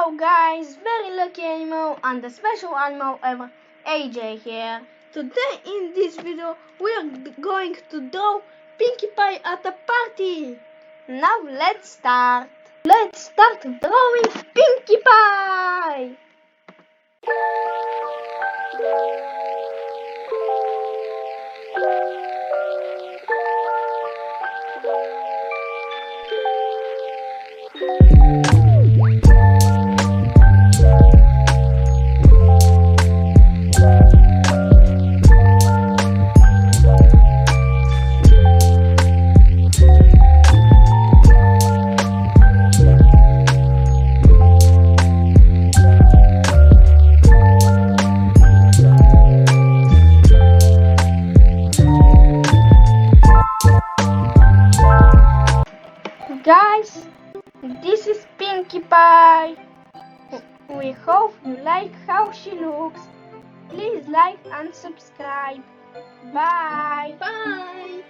Hello guys, very lucky animal and the special animal ever, AJ here. Today in this video we are going to draw Pinkie Pie at a party. Now let's start. Let's start drawing Pinkie Pie. Guys, this is Pinkie Pie. We hope you like how she looks. Please like and subscribe. Bye. Bye.